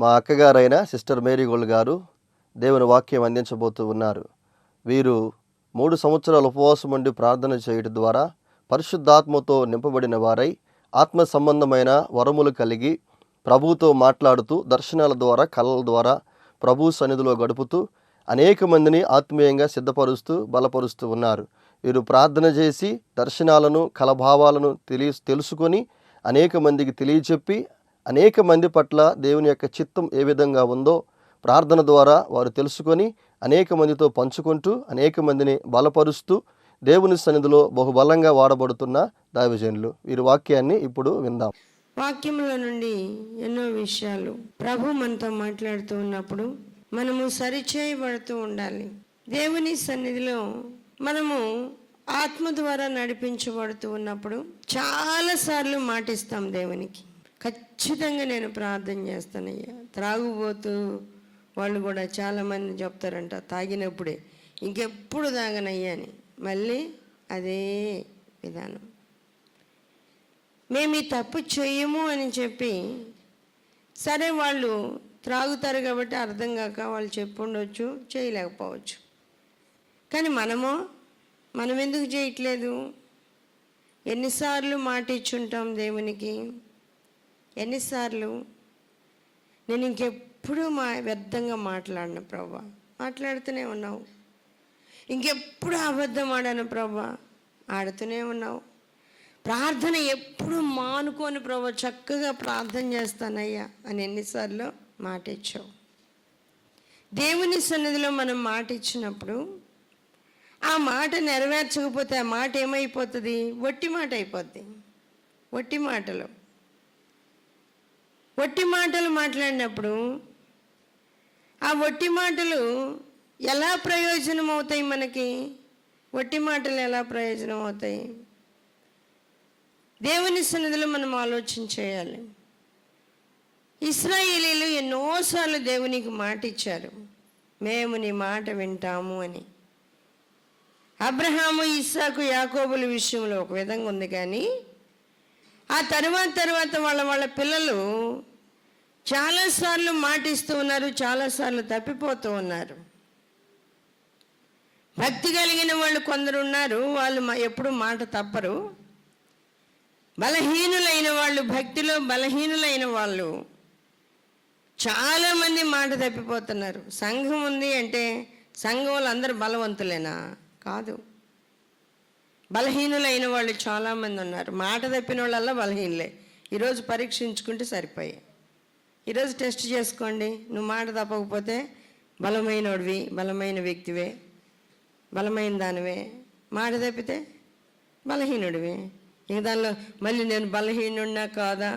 మా అక్కగారైన sister Mary gold గారు దేవుని వాక్యం అందించబోతూ ఉన్నారు. వీరు 3 సంవత్సరాలు ఉపవాసం ఉండి ప్రార్థన చేయడం ద్వారా పరిశుద్ధాత్మతో నింపబడిన వారై ఆత్మ సంబంధమైన వరములు కలిగి ప్రభువుతో మాట్లాడుతూ దర్శనాల ద్వారా కళల ద్వారా ప్రభు సన్నిధిలో గడుపుతూ అనేక మందిని ఆత్మీయంగా సిద్ధపరుస్తూ బలపరుస్తూ ఉన్నారు. వీరు ప్రార్థన చేసి దర్శనాలను కలభావాలను తెలుసుకొని అనేక మందికి తెలియచెప్పి అనేక మంది పట్ల దేవుని యొక్క చిత్తం ఏ విధంగా ఉందో ప్రార్థన ద్వారా వారు తెలుసుకొని అనేక మందితో పంచుకుంటూ అనేక మందిని బలపరుస్తూ దేవుని సన్నిధిలో బహుబలంగా వాడబడుతున్న దైవజనులు. వీరి వాక్యాన్ని ఇప్పుడు విందాం. వాక్యంలో నుండి ఎన్నో విషయాలు ప్రభు మనతో మాట్లాడుతూ ఉన్నప్పుడు మనము సరిచేయబడుతూ ఉండాలి. దేవుని సన్నిధిలో మనము ఆత్మ ద్వారా నడిపించబడుతూ ఉన్నప్పుడు చాలాసార్లు మాటిస్తాం దేవునికి. ఖచ్చితంగా నేను ప్రార్థన చేస్తానయ్యా. త్రాగుబోతూ వాళ్ళు కూడా చాలామంది చెప్తారంట, తాగినప్పుడే ఇంకెప్పుడు తాగనయ్యా అని. మళ్ళీ అదే విధానం. మేము ఈ తప్పు చెయ్యము అని చెప్పి, సరే వాళ్ళు త్రాగుతారు కాబట్టి అర్థం కాక వాళ్ళు చెప్పుండొచ్చు, చేయలేకపోవచ్చు. కానీ మనం ఎందుకు చేయట్లేదు? ఎన్నిసార్లు మాట ఇచ్చుంటాం దేవునికి? ఎన్నిసార్లు? నేను ఇంకెప్పుడు వ్యర్థంగా మాట్లాడను ప్రభా, మాట్లాడుతూనే ఉన్నావు. ఇంకెప్పుడు అబద్ధం ఆడాను ప్రభా, ఆడుతూనే ఉన్నావు. ప్రార్థన ఎప్పుడు మానుకోని ప్రభా, చక్కగా ప్రార్థన చేస్తానయ్యా అని ఎన్నిసార్లు మాట ఇచ్చావు. దేవుని సన్నిధిలో మనం మాట ఇచ్చినప్పుడు ఆ మాట నెరవేర్చకపోతే ఆ మాట ఏమైపోతుంది? వట్టి మాట అయిపోద్ది. వట్టి మాటలు మాట్లాడినప్పుడు ఆ వట్టి మాటలు ఎలా ప్రయోజనం అవుతాయి మనకి? వట్టి మాటలు ఎలా ప్రయోజనం అవుతాయి? దేవుని సన్నిధిలో మనం ఆలోచన చేయాలి. ఇశ్రాయేలీయులు ఎన్నోసార్లు దేవునికి మాట ఇచ్చారు, మేము నీ మాట వింటాము అని. అబ్రహాము, ఇస్సాకు, యాకోబుల విషయంలో ఒక విధంగా ఉంది. కానీ ఆ తర్వాత వాళ్ళ పిల్లలు చాలాసార్లు మాటిస్తూ ఉన్నారు, చాలాసార్లు తప్పిపోతూ ఉన్నారు. భక్తి కలిగిన వాళ్ళు కొందరు ఉన్నారు, వాళ్ళు ఎప్పుడు మాట తప్పరు. బలహీనులైన వాళ్ళు, భక్తిలో బలహీనులైన వాళ్ళు చాలామంది మాట తప్పిపోతున్నారు. సంఘం ఉంది అంటే సంఘంలో అందరూ బలవంతులేనా? కాదు. బలహీనులైన వాళ్ళు చాలామంది ఉన్నారు. మాట తప్పిన వాళ్ళల్లా బలహీనులే. ఈరోజు పరీక్షించుకుంటే సరిపోయి. ఈరోజు టెస్ట్ చేసుకోండి. నువ్వు మాట తప్పకపోతే బలమైనోడివి, బలమైన వ్యక్తివే, బలమైన దానివే. మాట తప్పితే బలహీనుడివి. ఇంక దానిలో మళ్ళీ నేను బలహీనుడినా కాదా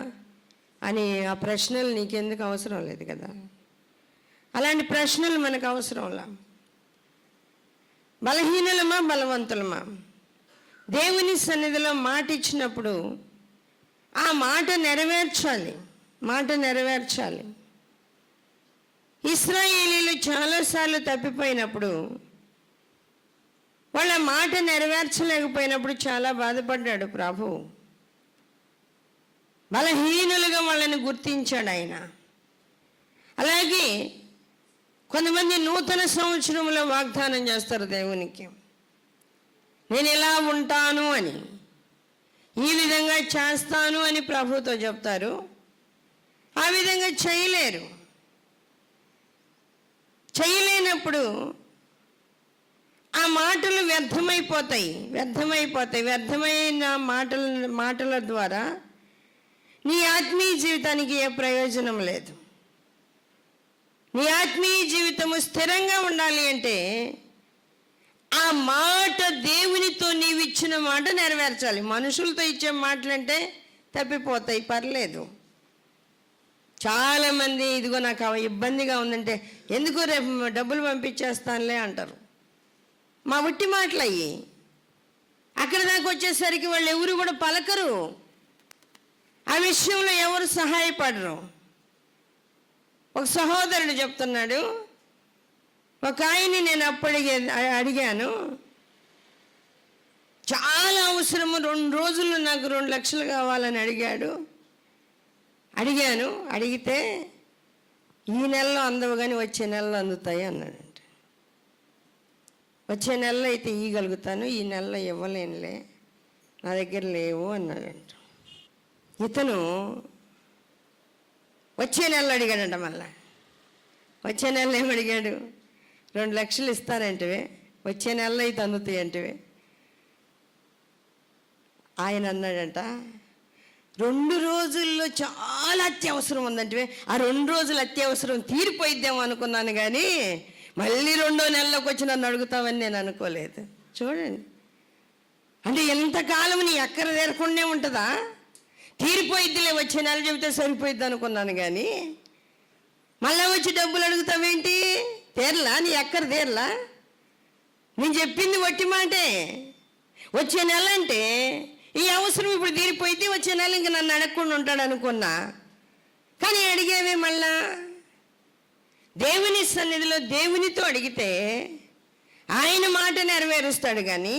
అని ఆ ప్రశ్నలు నీకెందుకు అవసరం లేదు కదా. అలాంటి ప్రశ్నలు మనకు అవసరంలా. బలహీనులమా బలవంతులమా? దేవుని సన్నిధిలో మాట ఇచ్చినప్పుడు ఆ మాట నెరవేర్చాలి. ఇశ్రాయేలీయులు చాలాసార్లు తప్పిపోయినప్పుడు, వాళ్ళ మాట నెరవేర్చలేకపోయినప్పుడు చాలా బాధపడ్డాడు ప్రభు. బలహీనులుగా వాళ్ళని గుర్తించాడు ఆయన. అలాగే కొంతమంది నూతన సంవత్సరంలో వాగ్దానం చేస్తారు దేవునికి, నేను ఇలా ఉంటాను అని, ఈ విధంగా చేస్తాను అని ప్రభుతో చెప్తారు. ఆ విధంగా చేయలేనప్పుడు ఆ మాటలు వ్యర్థమైపోతాయి. వ్యర్థమైన మాటల ద్వారా నీ ఆత్మీయ జీవితానికి ఏ ప్రయోజనం లేదు. నీ ఆత్మీయ జీవితము స్థిరంగా ఉండాలి అంటే ఆ మాట దేవునితో నీవు ఇచ్చిన మాట నెరవేర్చాలి. మనుషులతో ఇచ్చే మాటలంటే తప్పిపోతాయి, పర్లేదు. చాలామంది ఇదిగో నాకు ఇబ్బందిగా ఉందంటే, ఎందుకు రేపు డబ్బులు పంపించేస్తానులే అంటారు. మా ఉట్టి మాటలు అయ్యి అక్కడ దాకా వచ్చేసరికి వాళ్ళు ఎవరు కూడా పలకరు. ఆ విషయంలో ఎవరు సహాయపడరు. ఒక సహోదరుడు చెప్తున్నాడు, ఒక ఆయన్ని నేను అడిగాను, చాలా అవసరము, 2 రోజుల్లో నాకు 2 లక్షలు కావాలని అడిగాను. అడిగితే ఈ నెలలో అందవు కానీ వచ్చే నెలలో అందుతాయి అన్నాడంట. వచ్చే నెలలో అయితే ఇవ్వగలుగుతాను, ఈ నెలలో ఇవ్వలేనులే, నా దగ్గర లేవు అన్నాడంట. ఇతను వచ్చే నెలలో అడిగాడంట. మళ్ళా వచ్చే నెలలో ఏమడిగాడు? 2 లక్షలు ఇస్తానంటివే, వచ్చే నెలలో అయితే అందుతాయి అంటివే. ఆయన అన్నాడంట, 2 రోజుల్లో చాలా అత్యవసరం ఉందంటే, ఆ 2 రోజులు అత్యవసరం తీరిపోయిద్దాం అనుకున్నాను కానీ మళ్ళీ 2వ నెలలోకి వచ్చి నన్ను అడుగుతావని నేను అనుకోలేదు. చూడండి, అంటే ఎంతకాలం నీ అక్కర తీరకుండా ఉంటుందా? తీరిపోయిద్దిలే, వచ్చే నెల చెబితే సరిపోయిద్ది అనుకున్నాను కానీ మళ్ళీ వచ్చి డబ్బులు అడుగుతావేంటి? తీరలా నీ అక్కర? తీరలా? నేను చెప్పింది వట్టి మాటే. వచ్చే నెల అంటే ఈ అవసరం ఇప్పుడు తీరిపోయితే వచ్చే నెల ఇంక నన్ను అడగకుండా ఉంటాడు అనుకున్నా, కానీ అడిగేవే మళ్ళా. దేవుని సన్నిధిలో దేవునితో అడిగితే ఆయన మాట నెరవేరుస్తాడు. కానీ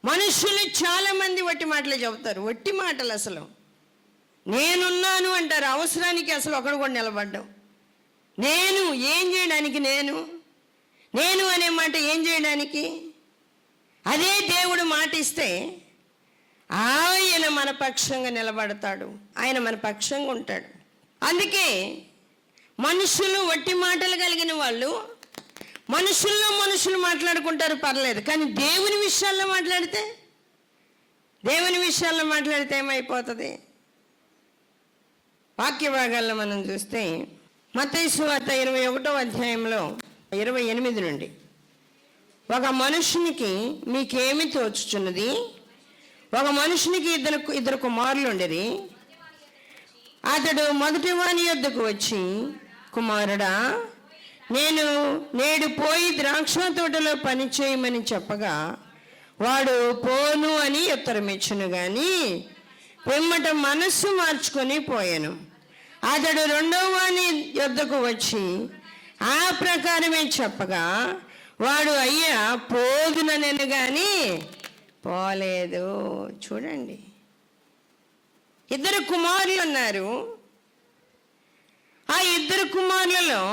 మనుషులు చాలామంది వట్టి మాటలే చెబుతారు. వట్టి మాటలు అసలు. నేనున్నాను అంటారు, అవసరానికి అసలు ఒకడు కూడా నిలబడ్డాం. నేను ఏం చేయడానికి? నేను అనే మాట ఏం చేయడానికి? అదే దేవుడు మాట ఇస్తే ఆయన మన పక్షంగా నిలబడతాడు, ఆయన మన పక్షంగా ఉంటాడు. అందుకే మనుషులు వట్టి మాటలు కలిగిన వాళ్ళు మనుషులు మాట్లాడుకుంటారు, పర్లేదు. కానీ దేవుని విషయాల్లో మాట్లాడితే ఏమైపోతుంది? వాక్య భాగాల్లో మనం చూస్తే మత్తయి సువార్త 21వ అధ్యాయంలో 28 నుండి, ఒక మనుషునికి మీకేమి తోచుచున్నది? ఒక మనుషునికి ఇద్దరు కుమారులు ఉండేది. అతడు మొదటి వాని యొద్దకు వచ్చి, కుమారుడా, నేను నేడు పోయి ద్రాక్ష తోటలో పని చేయమని చెప్పగా వాడు పోను అని ఉత్తరం ఇచ్చును గాని పిమ్మట మనస్సు మార్చుకొని పోయాను. అతడు 2వ వాని యొద్దకు వచ్చి ఆ ప్రకారమే చెప్పగా వాడు అయ్యా పోదుననెను గాని పోలేదు. చూడండి, 2 కుమారులు ఉన్నారు. ఆ 2 కుమారులలో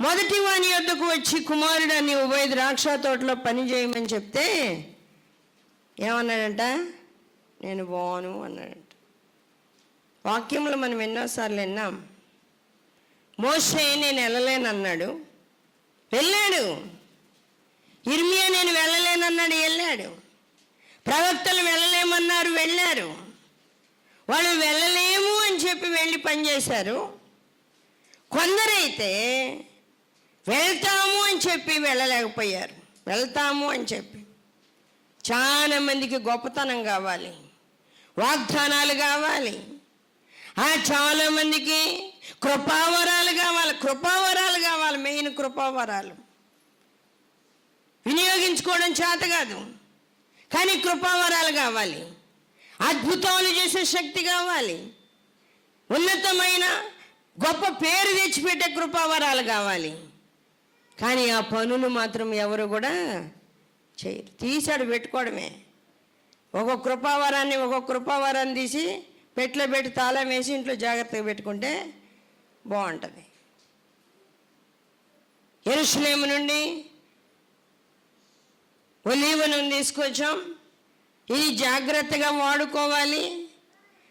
మొదటి వాని యొద్దకు వచ్చి, కుమారుడా, నీవు పోయి ద్రాక్ష తోటలో పని చేయమని చెప్తే ఏమన్నాడంట? నేను పోను అన్నాడంట. వాక్యంలో మనం ఎన్నోసార్లు విన్నాం. మోషే నేను వెళ్ళలేనన్నాడు, వెళ్ళాడు. ఇర్మియా నేను వెళ్ళలేనన్నాడు, వెళ్ళాడు. ప్రవక్తలు వెళ్ళలేమన్నారు, వెళ్ళారు. వాళ్ళు వెళ్ళలేము అని చెప్పి వెళ్ళి పనిచేశారు. కొందరైతే వెళ్తాము అని చెప్పి వెళ్ళలేకపోయారు. వెళ్తాము అని చెప్పి చాలా మందికి గొప్పతనం కావాలి, వాగ్దానాలు కావాలి, చాలా మందికి కృపావరాలు కావాలి. మెయిన్ కృపావరాలు వినియోగించుకోవడం చేత కాదు, కానీ కృపావరాలు కావాలి. అద్భుతాలు చేసే శక్తి కావాలి, ఉన్నతమైన గొప్ప పేరు తెచ్చిపెట్టే కృపావరాలు కావాలి. కానీ ఆ పనులు మాత్రం ఎవరు కూడా చేయరు. తీసాడు పెట్టుకోవడమే. ఒక్కొక్క కృపావరాన్ని తీసి పెట్లో పెట్టి తాళం వేసి ఇంట్లో జాగ్రత్తగా పెట్టుకుంటే బాగుంటుంది. యెరూషలేము నుండి ఒలీవ నూనె తీసుకొచ్చాం, ఇది జాగ్రత్తగా వాడుకోవాలి.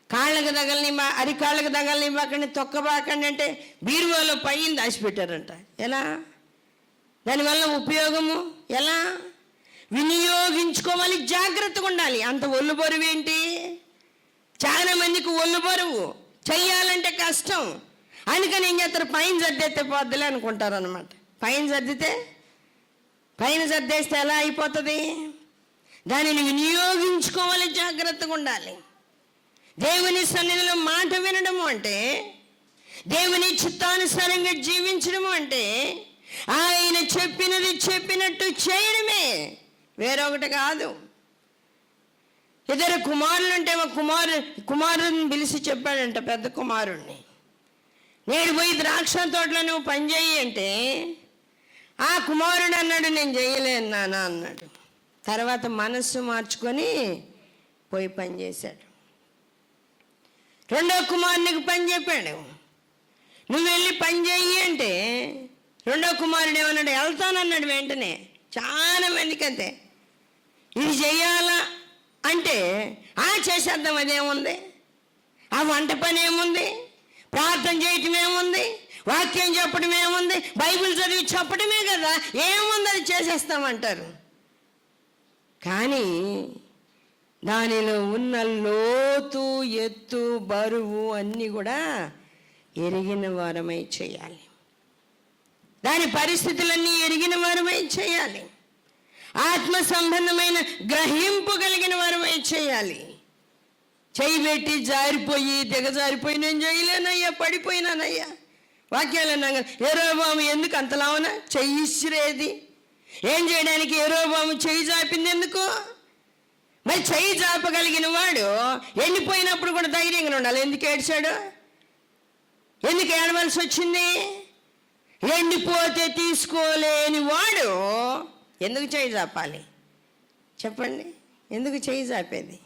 కాళ్ళకు తగలని, అరికాళ్ళకు తగలనివ్వకండి, తొక్కబాకండి అంటే బీరువాలో పైన దాచిపెట్టారంట. ఎలా? దానివల్ల ఉపయోగము ఎలా? వినియోగించుకోవాలి, జాగ్రత్తగా ఉండాలి. అంత ఒళ్ళు బరువు ఏంటి? చాలా మందికి ఒళ్ళు బరువు, చెయ్యాలంటే కష్టం. అందుకని ఏం చేస్తారు? పైన సర్దేస్తే పోద్దులే అనుకుంటారు అనమాట. పైన సర్దేస్తే ఎలా అయిపోతుంది? దానిని వినియోగించుకోవాలి, జాగ్రత్తగా ఉండాలి. దేవుని సన్నిధిలో మాట వినడము అంటే, దేవుని చిత్తానుసారంగా జీవించడము అంటే ఆయన చెప్పినది చెప్పినట్టు చేయడమే, వేరొకటి కాదు. 2 కుమారులు ఉంటే ఒక కుమారుని పిలిచి చెప్పాడంట, పెద్ద కుమారుణ్ణి, నేడు పోయి ద్రాక్ష తోటలో నువ్వు పని చేయి అంటే ఆ కుమారుడు అన్నాడు, నేను చేయలేను నాన్న అన్నాడు. తర్వాత మనస్సు మార్చుకొని పోయి పని చేశాడు. రెండో కుమారునికి పని చెప్పాడు. నువ్వు వెళ్ళి పని చెయ్యి అంటే రెండో కుమారుడు ఏమన్నాడు? వెళ్తానన్నాడు వెంటనే. చాలా మందికి అంతే, ఇది చెయ్యాలా అంటే చేసేద్దాం, అదేముంది, ఆ వంట పని ఏముంది, ప్రార్థన చేయటం ఏముంది, వాక్యం చెప్పడం ఏముంది, బైబిల్ చదివి చెప్పడమే కదా, ఏముంది అది చేసేస్తామంటారు. కానీ దానిలో ఉన్న లోతు, ఎత్తు, బరువు అన్నీ కూడా ఎరిగిన వారమై చేయాలి. దాని పరిస్థితులన్నీ ఎరిగిన వారమై చేయాలి. ఆత్మ సంబంధమైన గ్రహింపు కలిగిన వారమై చేయాలి. చెయ్యి పెట్టి జారిపోయి దిగజారిపోయి నేను చేయలేనయ్యా, పడిపోయినానయ్యా, వాక్యాలు అన్నాగా యెరోబాము ఎందుకు అంతలావునా చెయ్యి ఇచ్చిరేది, ఏం చేయడానికి యెరోబాము చెయ్యి జాపింది ఎందుకు? మరి చెయ్యి జాపగలిగిన వాడు ఎండిపోయినప్పుడు కూడా ధైర్యంగా ఉండాలి. ఎందుకు ఏడ్చాడు? ఎందుకు ఏడవలసి వచ్చింది? ఎండిపోతే తీసుకోలేని వాడు ఎందుకు చెయ్యి జాపాలి చెప్పండి? ఎందుకు చెయ్యి జాపేది?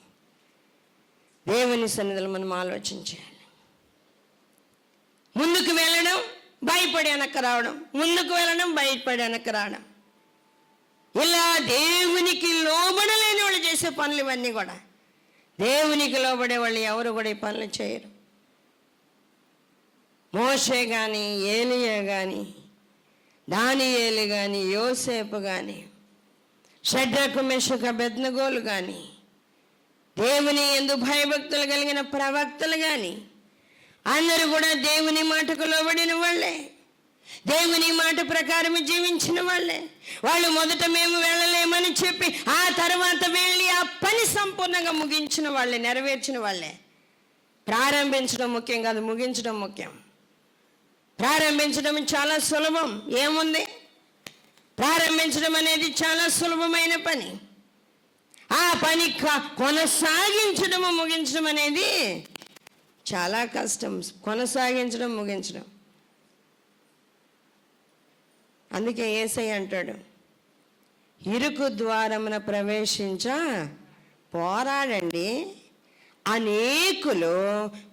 దేవుని సన్నిధిలో మనం ఆలోచించాలి. ముందుకు వెళ్ళడం, భయపడి వెనక్కి రావడం, ముందుకు వెళ్ళడం, భయపడి వెనక్కి రావడం, ఇలా దేవునికి లోబడలేని వాళ్ళు చేసే పనులు ఇవన్నీ కూడా. దేవునికి లోబడే వాళ్ళు ఎవరు కూడా ఈ పనులు చేయరు. మోషే కానీ, ఏలియా కానీ, దానియేలు కానీ, యోసేపు కానీ, షడ్రకు మెషకు అబేద్నెగోలు కానీ, దేవుని యందు భయభక్తులు కలిగిన ప్రవక్తలు కానీ అందరూ కూడా దేవుని మాటకు లోబడిన వాళ్ళే, దేవుని మాట ప్రకారం జీవించిన వాళ్ళే. వాళ్ళు మొదట మేము వెళ్ళలేమని చెప్పి ఆ తర్వాత వెళ్ళి ఆ పని సంపూర్ణంగా ముగించిన వాళ్ళే, నెరవేర్చిన వాళ్ళే. ప్రారంభించడం ముఖ్యం కాదు, ముగించడం ముఖ్యం. ప్రారంభించడం చాలా సులభం. ఏముంది? ప్రారంభించడం అనేది చాలా సులభమైన పని. ఆ పని కొనసాగించడము, ముగించడం అనేది చాలా కష్టం. కొనసాగించడం, ముగించడం. అందుకే యేసయ్య అంటాడు, ఇరుకు ద్వారమున ప్రవేశించ పోరాడండి, అనేకులు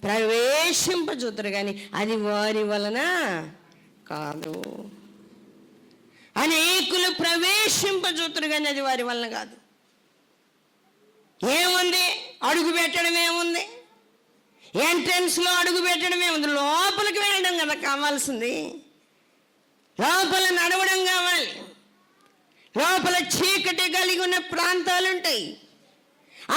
ప్రవేశింపజూతురు కానీ అది వారి వలన కాదు. అనేకులు ప్రవేశింపజూతురు కానీ అది వారి వలన కాదు. ఏముంది? అడుగు పెట్టడం ఏముంది? ఎంట్రన్స్లో అడుగు పెట్టడం ఏముంది? లోపలికి వెళ్ళడం కదా కావాల్సింది. లోపల నడవడం కావాలి. లోపల చీకటి కలిగి ఉన్న ప్రాంతాలు ఉంటాయి.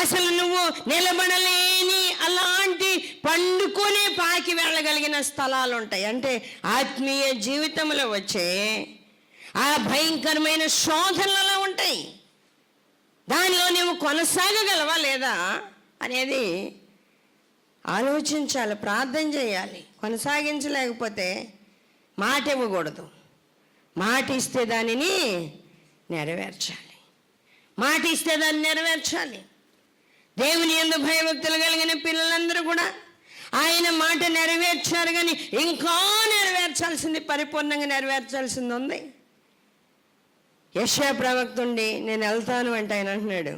అసలు నువ్వు నిలబడలేని అలాంటి పండుకొని పాకి వెళ్ళగలిగిన స్థలాలు ఉంటాయి. అంటే ఆత్మీయ జీవితంలో వచ్చే ఆ భయంకరమైన శోధనలు ఉంటాయి. దానిలో నువ్వు కొనసాగగలవా లేదా అనేది ఆలోచించాలి, ప్రార్థన చేయాలి. కొనసాగించలేకపోతే మాట ఇవ్వకూడదు. మాట ఇస్తే దానిని నెరవేర్చాలి. మాట ఇస్తే దాన్ని నెరవేర్చాలి. దేవుని యందు భయభక్తులు కలిగిన పిల్లలందరూ కూడా ఆయన మాట నెరవేర్చారు, కానీ ఇంకా నెరవేర్చాల్సింది, పరిపూర్ణంగా నెరవేర్చాల్సింది ఉంది. యెషయా ప్రవక్త ఉండి నేను వెళ్తాను అంటే ఆయన అంటున్నాడు,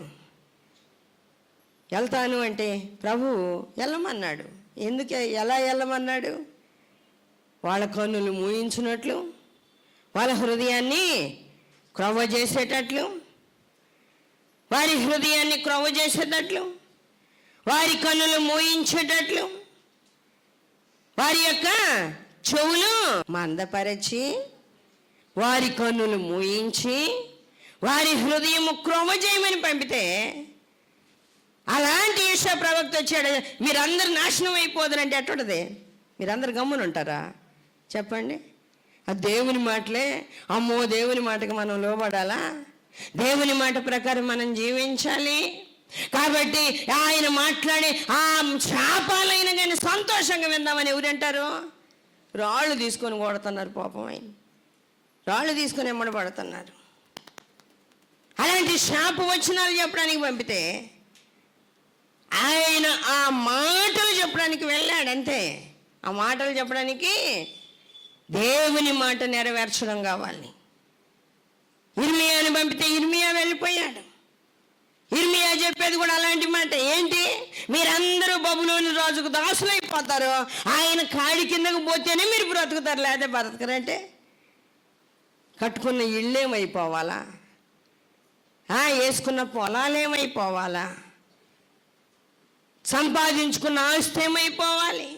వెళ్తాను అంటే ప్రభువు వెళ్ళమన్నాడు. ఎందుకు, ఎలా వెళ్ళమన్నాడు? వాళ్ళ కన్నులు మూయించినట్లు, వాళ్ళ హృదయాన్ని క్రొవ్వ చేసేటట్లు, వారి హృదయాన్ని క్రొవ్వ చేసేటట్లు, వారి కన్నులు మూయించేటట్లు, వారి యొక్క చెవులు మందపరచి, వారి కన్నులు మూయించి, వారి హృదయము క్రొవ్వ చేయమని పంపితే, అలాంటి యెషయా ప్రవక్త వచ్చాడు. మీరందరూ నాశనం అయిపోదురంటే ఎట్టుంటది? మీరందరూ గమ్మునుంటారా చెప్పండి? ఆ దేవుని మాటలే. అమ్మో, దేవుని మాటకి మనం లోబడాలా? దేవుని మాట ప్రకారం మనం జీవించాలి. కాబట్టి ఆయన మాట్లాడే ఆ శాపాలైన కానీ సంతోషంగా విందామని ఎవరంటారు? రాళ్ళు తీసుకొని కొడుతున్నారు పాపం. ఆయన రాళ్ళు తీసుకొని ఎమ్మడబడుతున్నారు. అలాంటి శాప వచనాలు చెప్పడానికి పంపితే ఆయన ఆ మాటలు చెప్పడానికి వెళ్ళాడు అంతే. ఆ మాటలు చెప్పడానికి దేవుని మాట నెరవేర్చడం కావాలి. ఇర్మియాని పంపితే ఇర్మియా వెళ్ళిపోయాడు. ఇర్మియా చెప్పేది కూడా అలాంటి మాట. ఏంటి? మీరందరూ అందరూ బబులోను రాజుకు దాసులైపోతారు. ఆయన కాడి కిందకు పోతేనే మీరు బ్రతుకుతారు, లేదా బ్రతకరంటే కట్టుకున్న ఇళ్ళేమైపోవాలా, వేసుకున్న పొలాలేమైపోవాలా, సంపాదించుకున్న ఆస్తి ఏమైపోవాలి,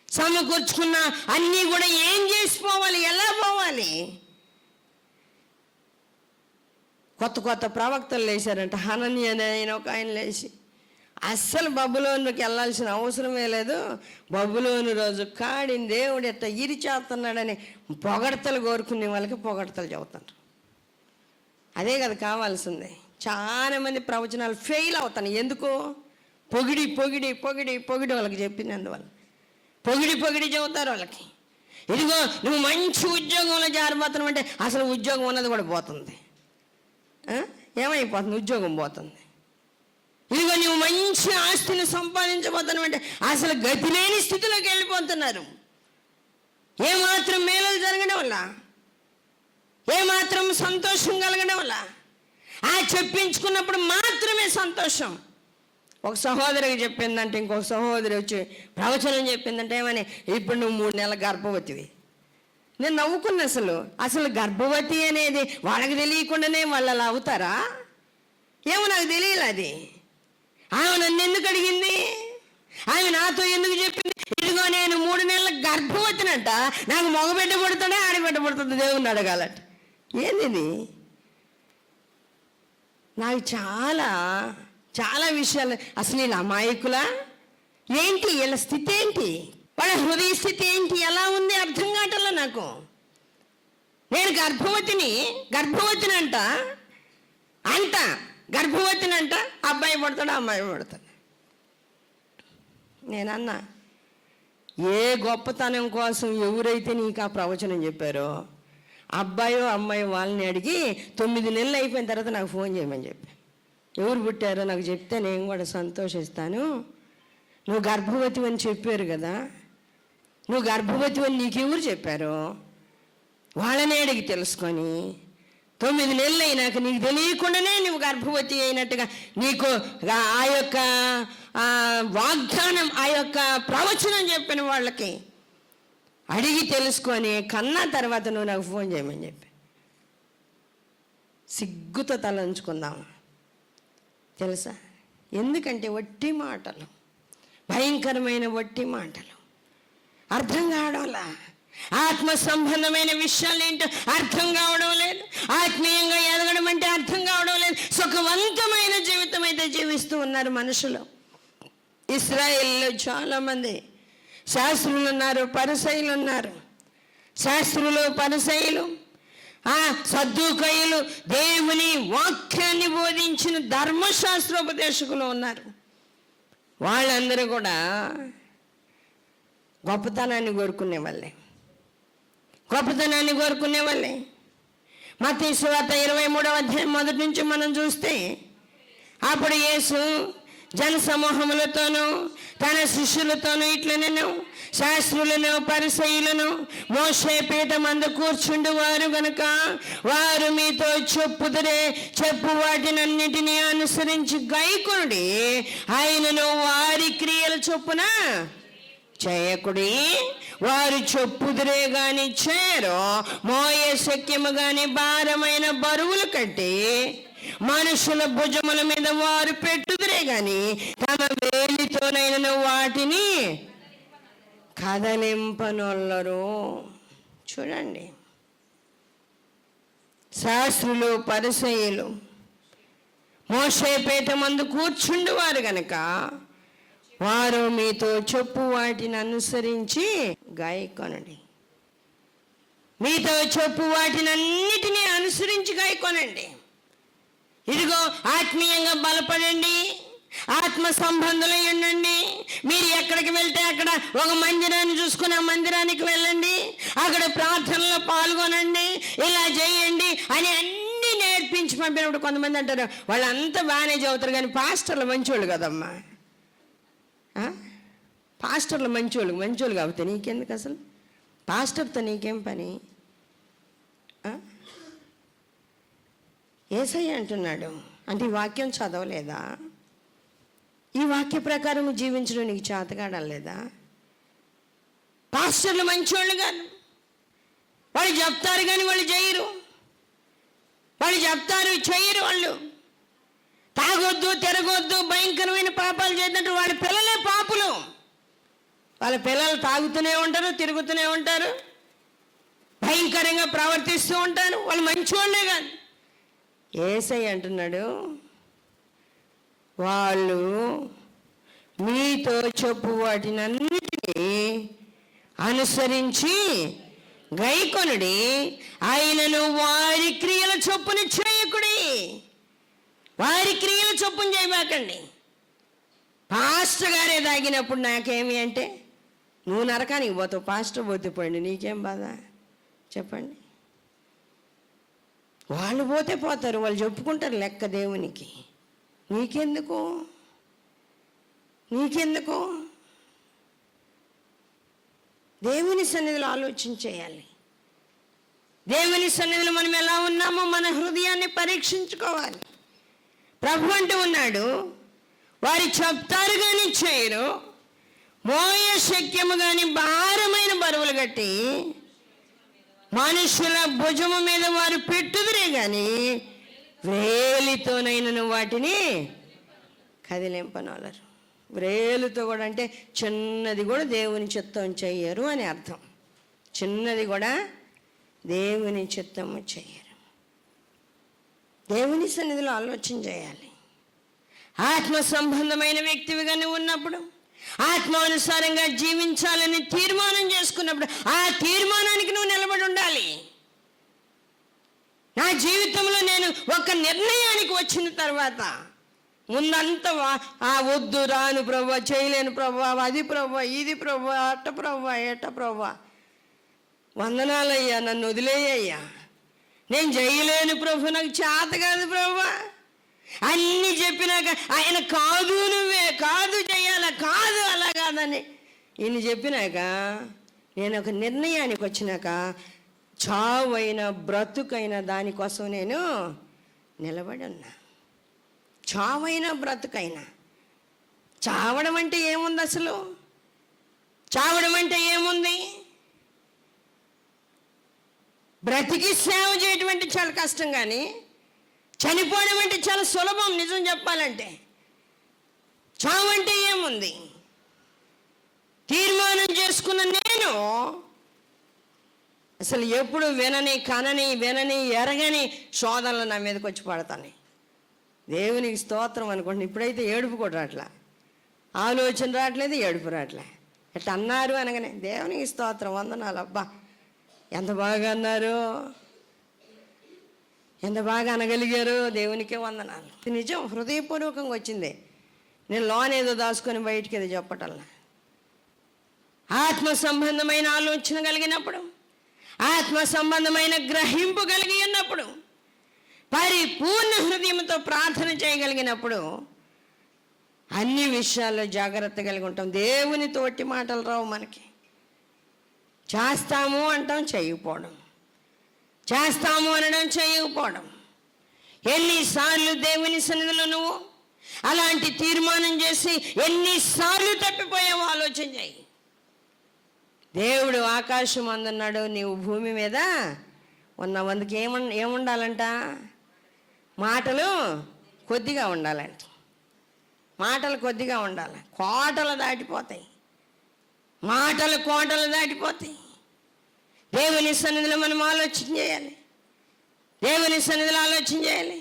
సమకూర్చుకున్న అన్నీ కూడా ఏం చేసిపోవాలి, ఎలా పోవాలి? కొత్త కొత్త ప్రవక్తలు లేచారంట. హనన్య అనే ఆయన ఒక ఆయన లేచి, అస్సలు బబులోనుకి వెళ్ళాల్సిన అవసరమే లేదు, బబులోను రోజు కాడిని దేవుడు ఎట్ట ఇరిచేస్తున్నాడని పొగడతలు కోరుకునే వాళ్ళకి పొగడతలు చెబుతారు. అదే కదా కావాల్సింది. చాలామంది ప్రవచనాలు ఫెయిల్ అవుతాను. ఎందుకు? పొగిడి పొగిడి పొగిడి పొగిడి వాళ్ళకి చెప్పినందువల్ల పొగిడి పొగిడి చెబుతారు వాళ్ళకి. ఇదిగో నువ్వు మంచి ఉద్యోగంలో జారిపోతున్నావు అంటే అసలు ఉద్యోగం ఉన్నది కూడా పోతుంది. ఏమైపోతుంది? ఉద్యోగం పోతుంది. ఇదిగో నువ్వు మంచి ఆస్తిని సంపాదించబోతున్నావు అంటే అసలు గతి లేని స్థితిలోకి వెళ్ళిపోతున్నారు. ఏమాత్రం మేలు జరగడం వల్ల, ఏమాత్రం సంతోషం కలగడం వల్ల, చెప్పించుకున్నప్పుడు మాత్రమే సంతోషం. ఒక సహోదరికి చెప్పిందంటే ఇంకొక సహోదరి వచ్చి ప్రవచనం చెప్పిందంటే ఏమని, ఇప్పుడు నువ్వు 3 నెలల గర్భవతివి. నేను నవ్వుకున్నా. అసలు గర్భవతి అనేది వాళ్ళకి తెలియకుండానే వాళ్ళు అలా అవుతారా? ఏమో నాకు తెలియదు. అది ఆమె నన్ను ఎందుకు అడిగింది, ఆమె నాతో ఎందుకు చెప్పింది? ఇదిగో నేను 3 నెలల గర్భవతినంట, నాకు మగబిడ్డ పుడతాడే ఆడబిడ్డ పుడుతుంది, దేవుణ్ణి అడగాలట. ఏంది? నాకు చాలా చాలా విషయాలు అసలు వీళ్ళ అమాయకులా ఏంటి, వీళ్ళ స్థితి ఏంటి, వాళ్ళ హృదయ స్థితి ఏంటి, ఎలా ఉంది అర్థం కావట్లా నాకు. నేను గర్భవతినంట అబ్బాయి పడతాడు అమ్మాయి పడతాడు. నేనన్నా, ఏ గొప్పతనం కోసం ఎవరైతే నీకు ఆ ప్రవచనం చెప్పారో అబ్బాయో అమ్మాయి వాళ్ళని అడిగి 9 నెలలు అయిపోయిన తర్వాత నాకు ఫోన్ చేయమని చెప్పి, ఎవరు పుట్టారో నాకు చెప్తే నేను కూడా సంతోషిస్తాను. నువ్వు గర్భవతి అని చెప్పారు కదా, నువ్వు గర్భవతి అని నీకెవరు చెప్పారో వాళ్ళని అడిగి తెలుసుకొని 9 నెలలు అయినాక నీకు తెలియకుండానే నువ్వు గర్భవతి అయినట్టుగా నీకు ఆ యొక్క వాగ్దానం, ఆ యొక్క ప్రవచనం చెప్పిన వాళ్ళకి అడిగి తెలుసుకొని కన్నా తర్వాత నువ్వు నాకు ఫోన్ చేయమని చెప్పి సిగ్గుతో తలంచుకుందాం. తెలుసా? ఎందుకంటే వట్టి మాటలు, భయంకరమైన వట్టి మాటలు, అర్థం కావడంలా. ఆత్మ సంబంధమైన విషయాలు ఏంటో అర్థం కావడం లేదు, ఆత్మీయంగా ఎదగడం అంటే అర్థం కావడం లేదు. సుఖవంతమైన జీవితం అయితే జీవిస్తూ ఉన్నారు మనుషులు. ఇశ్రాయేలులో చాలామంది శాస్త్రులు ఉన్నారు, పరిసయ్యులు ఉన్నారు. శాస్త్రులు, పరిసయ్యులు, సద్దూకయ్యులు, దేవుని వాక్యాన్ని బోధించిన ధర్మశాస్త్రోపదేశకులు ఉన్నారు. వాళ్ళందరూ కూడా గొప్పతనాన్ని కోరుకునే వాళ్ళే. మత్తయి సువార్త 23వ అధ్యాయం మొదటి నుంచి మనం చూస్తే, అప్పుడు యేసు జన సమూహములతోనూ తన శిష్యులతోనూ ఇట్లనెను, శాస్త్రులను పరిసయ్యులను మోషే పీఠమందు కూర్చుండువారు గనుక వారు మీతో చెప్పు వాటినన్నిటినీ అనుసరించి గైకొనుడి, ఆయనను వారి క్రియల చొప్పున చేయకుడి. వారు చెప్పుదురే గాని చేయరు, మోయే శక్యము గాని భారమైన బరువులు కట్టి మనుషుల భుజముల మీద వారు పెట్టుదురే గాని తమ వేలితోనైనా వాటిని కదలింపనొల్లరు. చూడండి, శాస్త్రులు, పరిసయ్యులు మోషే పీఠమందు కూర్చుండువారు గనక వారు మీతో చెప్పు వాటిని అనుసరించి గాయకొనండి. మీతో చెప్పు వాటిని అన్నిటినీ అనుసరించి గాయకొనండి. ఇదిగో ఆత్మీయంగా బలపడండి, ఆత్మ సంబంధులై ఉండండి. మీరు ఎక్కడికి వెళ్తే అక్కడ ఒక మందిరాన్ని చూసుకుని ఆ మందిరానికి వెళ్ళండి, అక్కడ ప్రార్థనలో పాల్గొనండి, ఇలా చేయండి అని అన్నీ నేర్పించి పంపినప్పుడు కొంతమంది అంటారు వాళ్ళంతా బాగానే చదువుతారు కానీ పాస్టర్లు మంచోళ్ళు కదమ్మా. పాస్టర్లు మంచోళ్ళు కాబట్టి నీకెందుకు? అసలు పాస్టర్తో నీకేం పని? యేసయ్య అంటున్నాడు అంటే ఈ వాక్యం చదవలేదా? ఈ వాక్య ప్రకారం జీవించడం నీకు చేతకాడం లేదా? పాస్టర్లు మంచోళ్ళు కాదు, వాళ్ళు చెప్తారు కానీ వాళ్ళు చేయరు, వాళ్ళు చెప్తారు చేయరు. వాళ్ళు తాగొద్దు, తిరగొద్దు, భయంకరమైన పాపాలు చేసినట్టు వాళ్ళ పిల్లలే పాపులు. వాళ్ళ పిల్లలు తాగుతూనే ఉంటారు, తిరుగుతూనే ఉంటారు, భయంకరంగా ప్రవర్తిస్తూ ఉంటారు. వాళ్ళు మంచివాళ్ళే కాదు. యేసయ్య అంటున్నాడు, వాళ్ళు మీతో చెప్పు వాటినన్నిటినీ అనుసరించి గైకొనుడి, ఆయనను వారి క్రియల చొప్పున చేయకుడి. వారి క్రియల చొప్పున చేయబాకండి. పాస్టర్ గారే తాగినప్పుడు నాకేమి అంటే, నువ్వు నరకానికి పోతావు, పాస్టర్ పోతే పోయింది, నీకేం బాధ చెప్పండి? వాళ్ళు పోతే పోతారు, వాళ్ళు చెప్పుకుంటారు లెక్క దేవునికి. నీకెందుకు? నీకెందుకు? దేవుని సన్నిధిలో ఆలోచన చేయాలి. దేవుని సన్నిధిలో మనం ఎలా ఉన్నామో మన హృదయాన్ని పరీక్షించుకోవాలి. ప్రభు అంటూ ఉన్నాడు, వారు చెప్తారు కానీ చేయరు, మోయ శక్యము కానీ భారమైన బరువులు కట్టి మనుషుల భుజము మీద వారు పెట్టుదురే కానీ వ్రేలితోనైనను వాటిని కదిలింపనోలరు. వ్రేలుతో కూడా అంటే చిన్నది కూడా దేవుని చిత్తం చెయ్యరు అని అర్థం. చిన్నది కూడా దేవుని చిత్తము చెయ్యరు. దేవుని సన్నిధిలో ఆలోచన చేయాలి. ఆత్మ సంబంధమైన వ్యక్తివిగా నువ్వు ఉన్నప్పుడు, ఆత్మానుసారంగా జీవించాలని తీర్మానం చేసుకున్నప్పుడు ఆ తీర్మానానికి నువ్వు నిలబడి ఉండాలి. నా జీవితంలో నేను ఒక నిర్ణయానికి వచ్చిన తర్వాత ముందంతా వద్దు, రాను ప్రభు, చేయలేను ప్రభు, అది ప్రభు, ఇది ప్రభు, అట్ట ప్రభు, ఎట్ట ప్రభు, వందనాలయ్యా, నన్ను వదిలేయ్యా, నేను చేయలేను ప్రభు, నాకు చేత కాదు ప్రభు అన్నీ చెప్పినాక ఆయన కాదు, నువ్వే కాదు చెయ్యాల, కాదు అలా కాదని ఈయన చెప్పినాక నేను ఒక నిర్ణయానికి వచ్చినాక చావైన బ్రతుకైన దానికోసం నేను నిలబడి ఉన్నా. చావైన బ్రతుకైనా. చావడం అంటే ఏముంది అసలు? చావడం అంటే ఏముంది? బ్రతికి సేవ చేయడం అంటే చాలా కష్టం, కానీ చనిపోవడం అంటే చాలా సులభం. నిజం చెప్పాలంటే చావు అంటే ఏముంది? తీర్మానం చేసుకున్న నేను అసలు ఎప్పుడు వినని, కనని, ఎరగని శోధనలు నా మీదకి వచ్చి పడతాను. దేవునికి స్తోత్రం అనుకోండి. ఇప్పుడైతే ఏడుపు కూడా రావట్లా, ఆలోచన రావట్లేదు, ఏడుపు రావట్లే. ఎట్లా అన్నారు అనగానే దేవునికి స్తోత్రం, వందనాలు. అబ్బా ఎంత బాగా అన్నారు, ఎంత బాగా అనగలిగారు, దేవునికే వందనాలు. నిజం, హృదయపూర్వకంగా వచ్చింది. నేను లోనేదో దాచుకొని బయటికి ఏదో చెప్పటల్లా. ఆత్మ సంబంధమైన ఆలోచన కలిగినప్పుడు, ఆత్మ సంబంధమైన గ్రహింపు కలిగి ఉన్నప్పుడు, పరిపూర్ణ హృదయంతో ప్రార్థన చేయగలిగినప్పుడు అన్ని విషయాల్లో జాగ్రత్త కలిగి ఉంటాం. దేవునితో ఒట్టి మాటలు రావు మనకి. చేస్తాము అంటాం, చేయకపోవడం, చేస్తాము అనడం, చేయకపోవడం. ఎన్నిసార్లు దేవుని సన్నిధిలో నువ్వు అలాంటి తీర్మానం చేసి ఎన్నిసార్లు తప్పిపోయావో ఆలోచన చేయి. దేవుడు ఆకాశం అందున్నాడు, నీవు భూమి మీద ఉన్నవందుకు ఏముండాలంట? మాటలు కొద్దిగా ఉండాలంట. మాటలు కొద్దిగా ఉండాలి. కోటలు దాటిపోతాయి, మాటలు కోటలు దాటిపోతాయి. దేవుని సన్నిధిలో మనం ఆలోచన చేయాలి. దేవుని సన్నిధిలో ఆలోచన చేయాలి.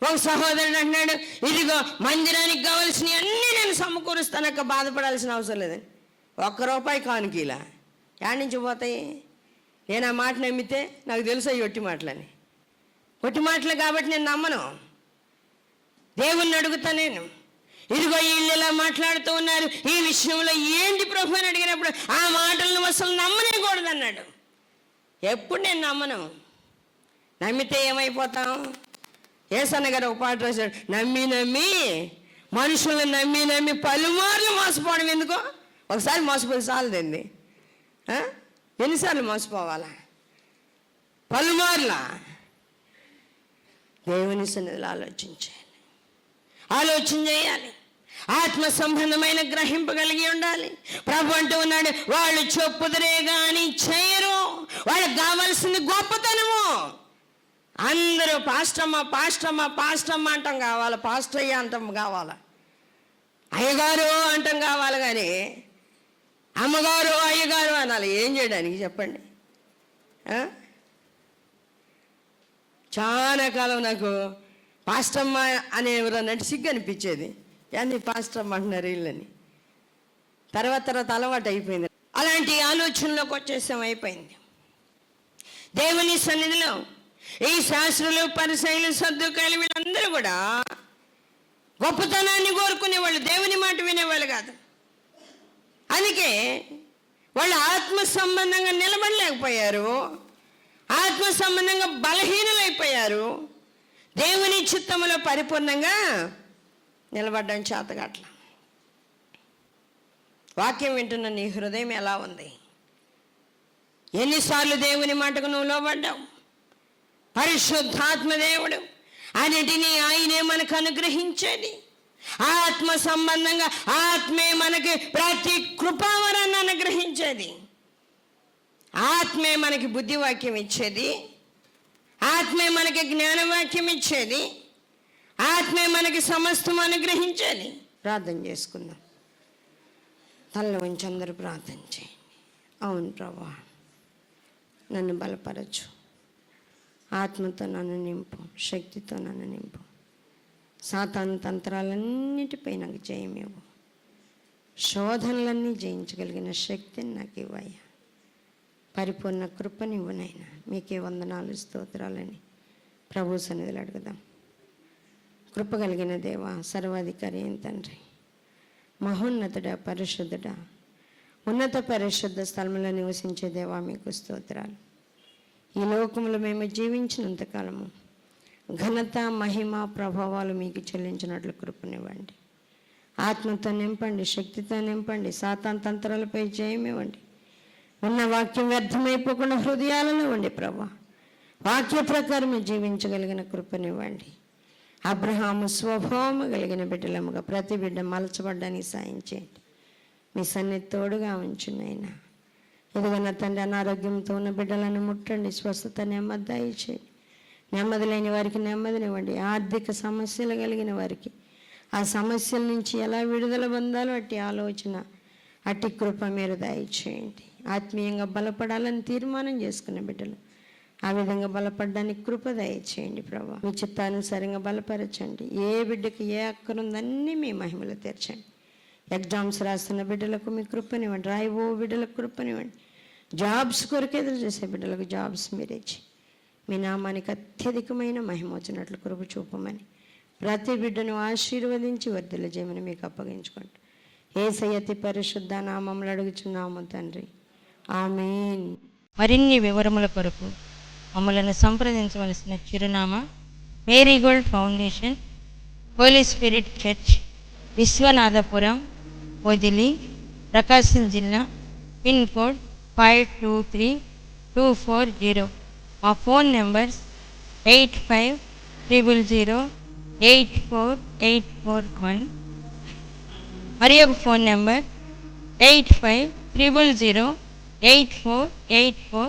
ఒక సహోదరుడు అంటున్నాడు, ఇదిగో మందిరానికి కావాల్సినవి అన్నీ నేను సమకూరుస్తానక్క, బాధపడాల్సిన అవసరం లేదని. ₹1 కానుకీలా యాడ్ నుంచి పోతాయి? నేను ఆ మాట నమ్మితే నాకు తెలుసు అవి ఒట్టి మాటలని. ఒట్టి మాటలు కాబట్టి నేను నమ్మను. దేవుణ్ణి అడుగుతా నేను, ఇదిగో వీళ్ళు ఇలా మాట్లాడుతూ ఉన్నారు, ఈ విషయంలో ఏంటి ప్రభు అని అడిగినప్పుడు ఆ మాటలను అసలు నమ్మనేకూడదు అన్నాడు. ఎప్పుడు నేను నమ్మను. నమ్మితే ఏమైపోతాం? యేసన్న గారు ఒక పాట రాశాడు, నమ్మి నమ్మి మనుషులను నమ్మి పలుమార్లు మోసపోవడం ఎందుకో? ఒకసారి మోసపోయి చాలదండి, ఎన్నిసార్లు మోసపోవాలా? పలుమార్లా. దేవుని సన్నిధిలో ఆలోచించాలి, ఆలోచన చేయాలి. ఆత్మ సంబంధమైన గ్రహింపు కలిగి ఉండాలి. ప్రభు అంటూ ఉన్నాడు, వాళ్ళు చెప్పుదురే గాని చేయరు. వాళ్ళకి కావాల్సింది గొప్పతనము. అందరూ పాస్టమ్మ పాస్టమ్మ పాస్టమ్మ అంటాం కావాలి, పాస్టయ్య అంటాం కావాలి, అయ్యగారు అంటాం కావాలి, కానీ అమ్మగారు అయ్యగారు అనాలి. ఏం చేయడానికి చెప్పండి? చాలా కాలం నాకు పాస్టమ్మ అనేవరన్నట్టు సిగ్గు అనిపించేది. ఏంది పాస్టమ్మ అంటున్నారు వీళ్ళని. తర్వాత అలవాటు అయిపోయింది. అలాంటి ఆలోచనలోకి వచ్చేసాం, అయిపోయింది. దేవుని సన్నిధిలో ఈ శాస్త్రులు, పరిసయ్యులు, సద్దుకాయలు వీళ్ళందరూ కూడా గొప్పతనాన్ని కోరుకునేవాళ్ళు, దేవుని మాట వినేవాళ్ళు కాదు. అందుకే వాళ్ళు ఆత్మ సంబంధంగా నిలబడలేకపోయారు, ఆత్మ సంబంధంగా బలహీనులైపోయారు, దేవుని చిత్తములో పరిపూర్ణంగా నిలబడ్డం చేతగట్ల. వాక్యం వింటున్న నీ హృదయం ఎలా ఉంది? ఎన్నిసార్లు దేవుని మాటకు నువ్వు లోబడ్డావు? పరిశుద్ధాత్మ దేవుడు అన్నిటినీ ఆయనే మనకు అనుగ్రహించేది. ఆత్మ సంబంధంగా ఆత్మే మనకి ప్రతి కృపావరాన్ని అనుగ్రహించేది. ఆత్మే మనకి బుద్ధివాక్యం ఇచ్చేది, ఆత్మే మనకి జ్ఞానవాక్యం ఇచ్చేది, ఆత్మే మనకి సమస్తం అనుగ్రహించేది. ప్రార్థన చేసుకుందాం. తల్ల ఉంచి అందరూ ప్రార్థన చేయండి. అవును ప్రభా, నన్ను బలపరచు, ఆత్మతో నన్ను నింపు, శక్తితో నన్ను నింపు, సాతాను తంత్రాలన్నిటిపై నాకు జయమివ్వు, శోధనలన్నీ జయించగలిగిన శక్తిని నాకు ఇవ్వయ్యా, పరిపూర్ణ కృపనివ్వునైనా. మీకే వందనాలు, స్తోత్రాలని ప్రభు సన్నిధిలో అడుగుదాం. కృప కలిగిన దేవ, సర్వాధికారి అయిన తండ్రి, మహోన్నతుడ, పరిశుద్ధుడ, ఉన్నత పరిశుద్ధ స్థలంలో నివసించే దేవా, మీకు స్తోత్రాలు. ఈ లోకంలో మేము జీవించినంతకాలము ఘనత, మహిమ, ప్రభావాలు మీకు చెల్లించినట్లు కృపనివ్వండి. ఆత్మతో నింపండి, శక్తితో నింపండి, సాతాను తంత్రాలపై జయమివ్వండి. ఉన్న వాక్యం వ్యర్థమైపోకుండా హృదయాలలో ఉండి ప్రభా, వాక్య ప్రకారమే జీవించగలిగిన కృపనివ్వండి. అబ్రహాము స్వభావము కలిగిన బిడ్డలముగా ప్రతి బిడ్డ మలచబడ్డానికి సాయం చేయండి. మీ సన్నిధి తోడుగా ఉంచునైనా. ఎదుగున్న తండ్రి, అనారోగ్యంతో ఉన్న బిడ్డలను ముట్టండి, స్వస్థత, నెమ్మది దయచేయండి. నెమ్మది లేని వారికి నెమ్మదినివ్వండి. ఆర్థిక సమస్యలు కలిగిన వారికి ఆ సమస్యల నుంచి ఎలా విడుదల పొందాలో అట్టి ఆలోచన, అట్టి కృప మీరు దయచేయండి. ఆత్మీయంగా బలపడాలని తీర్మానం చేసుకున్న బిడ్డలు ఆ విధంగా బలపడడానికి కృప దయచేయండి ప్రభా. మీ చిత్తానుసారంగా బలపరచండి. ఏ బిడ్డకి ఏ అక్కరుందన్నీ మీ మహిమలో తీర్చండి. ఎగ్జామ్స్ రాస్తున్న బిడ్డలకు మీ కృపనివ్వండి, రాయివో బిడ్డలకు కృపనివ్వండి. జాబ్స్ కొరకు ఎదురు చేసే బిడ్డలకు జాబ్స్ మీరే ఇచ్చి మీ నామానికి అత్యధికమైన మహిమ వచ్చినట్లు కృప చూపమని ప్రతి బిడ్డను ఆశీర్వదించి వర్ధిల్ల చేయమని మీకు అప్పగించుకోండి. యేసయ్య అతి పరిశుద్ధ నామములో అడుగుచున్నాము తండ్రి, ఆమేన్. మరిన్ని వివరముల కొరకు మమ్మలను సంప్రదించవలసిన చిరునామా Marigold Foundation, Holy Spirit Church, Vishwanathapuram, Podili, Prakasam జిల్లా, పిన్ కోడ్ 523240. మా ఫోన్ నెంబర్స్ 8500084841 మరి ఒక ఫోన్ నెంబర్ 8500084841.